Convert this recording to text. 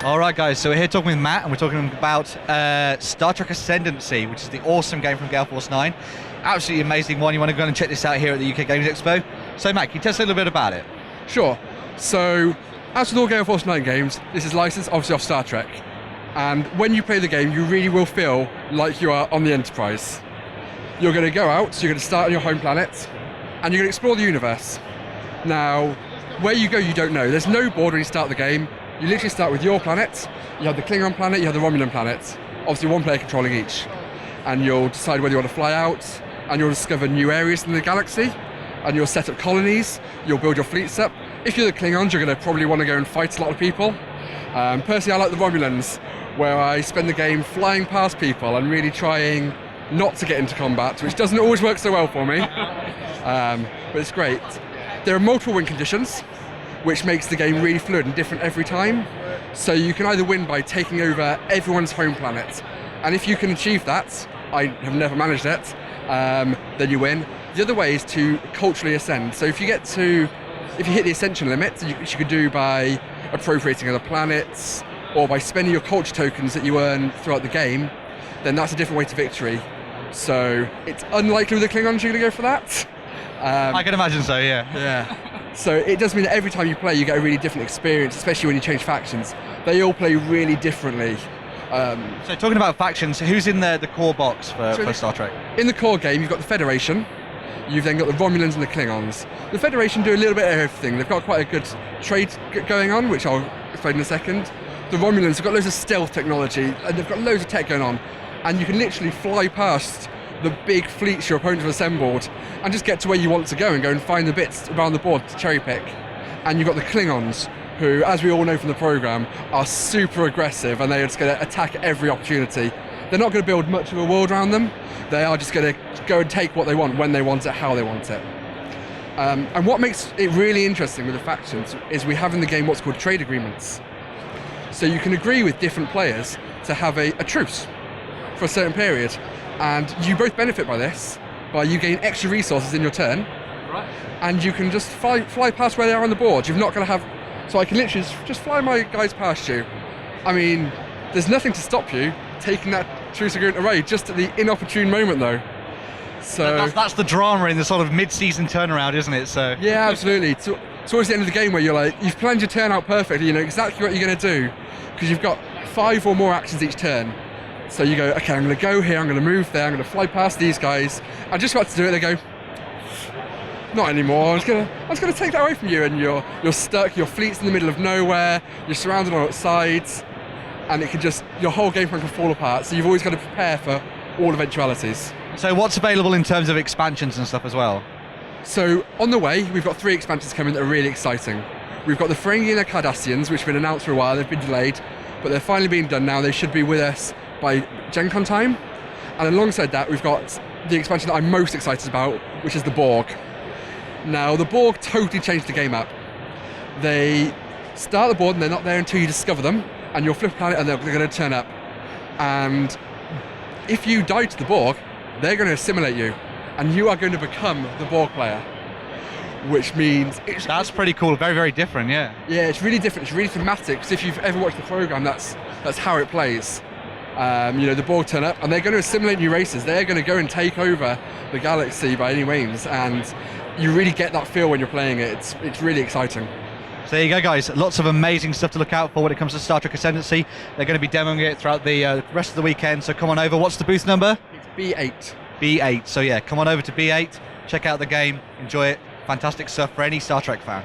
All right, guys, so we're here talking with Matt, and we're talking about Star Trek Ascendancy, which is the awesome game from Gale Force 9. Absolutely amazing one. You want to go and check this out here at the UK Games Expo. So, Matt, can you tell us a little bit about it? Sure. So, as with all Gale Force 9 games, this is licensed obviously off Star Trek. And when you play the game, you really will feel like you are on the Enterprise. You're going to go out, so you're going to start on your home planet, and you're going to explore the universe. Now, where you go, you don't know. There's no board when you start the game. You literally start with your planet. You have the Klingon planet, you have the Romulan planet. Obviously, one player controlling each. And you'll decide whether you want to fly out, and you'll discover new areas in the galaxy, and you'll set up colonies, you'll build your fleets up. If you're the Klingons, you're going to probably want to go and fight a lot of people. Personally, I like the Romulans, where I spend the game flying past people and really trying not to get into combat, which doesn't always work so well for me. But it's great. There are multiple win conditions, which makes the game really fluid and different every time. So you can either win by taking over everyone's home planet, and if you can achieve that, I have never managed it, then you win. The other way is to culturally ascend. So if you hit the ascension limit, which you could do by appropriating other planets, or by spending your culture tokens that you earn throughout the game, then that's a different way to victory. So it's unlikely with the Klingons you're going to go for that. I can imagine so, yeah. Yeah. So it does mean that every time you play, you get a really different experience, especially when you change factions. They all play really differently. So talking about factions, who's in the core box for Star Trek? In the core game, you've got the Federation. You've then got the Romulans and the Klingons. The Federation do a little bit of everything. They've got quite a good trade going on, which I'll explain in a second. The Romulans have got loads of stealth technology, and they've got loads of tech going on. And you can literally fly past the big fleets your opponents have assembled and just get to where you want to go and go and find the bits around the board to cherry pick. And you've got the Klingons, who, as we all know from the programme, are super aggressive, and they're just going to attack at every opportunity. They're not going to build much of a world around them. They are just going to go and take what they want, when they want it, how they want it. And what makes it really interesting with the factions is we have in the game what's called trade agreements. So you can agree with different players to have a truce for a certain period. And you both benefit by this, by you gain extra resources in your turn. Right. And you can just fly past where they are on the board. You're not going to have... So I can literally just fly my guys past you. I mean, there's nothing to stop you taking that truce agreement away, just at the inopportune moment, though. So that's the drama in the sort of mid-season turnaround, isn't it? So yeah, absolutely. Towards the end of the game, where you're like, you've planned your turn out perfectly, you know exactly what you're going to do, because you've got 5 or more actions each turn. So you go, okay, I'm going to go here, I'm going to move there, I'm going to fly past these guys. I'm just about to do it, they go, not anymore, I'm just going to take that away from you, and you're stuck, your fleet's in the middle of nowhere, you're surrounded on all sides, and it can just, your whole game plan can fall apart, so you've always got to prepare for all eventualities. So what's available in terms of expansions and stuff as well? So on the way, we've got 3 expansions coming that are really exciting. We've got the Ferengi and the Cardassians, which have been announced for a while, they've been delayed, but they're finally being done now, they should be with us by Gen Con time. And alongside that, we've got the expansion that I'm most excited about, which is the Borg. Now, the Borg totally changed the game up. They start the board and they're not there until you discover them, and you'll flip a planet and they're going to turn up. And if you die to the Borg, they're going to assimilate you, and you are going to become the Borg player. Which means... That's pretty cool, very, very different, yeah. Yeah, it's really different, it's really thematic, because if you've ever watched the programme, that's how it plays. You know, the Borg turn up and they're going to assimilate new races. They're going to go and take over the galaxy by any means, and you really get that feel when you're playing it. It's really exciting. So there you go, guys. Lots of amazing stuff to look out for when it comes to Star Trek Ascendancy. They're going to be demoing it throughout the rest of the weekend, so come on over. What's the booth number? It's B8. B8. So yeah, come on over to B8, check out the game, enjoy it. Fantastic stuff for any Star Trek fan.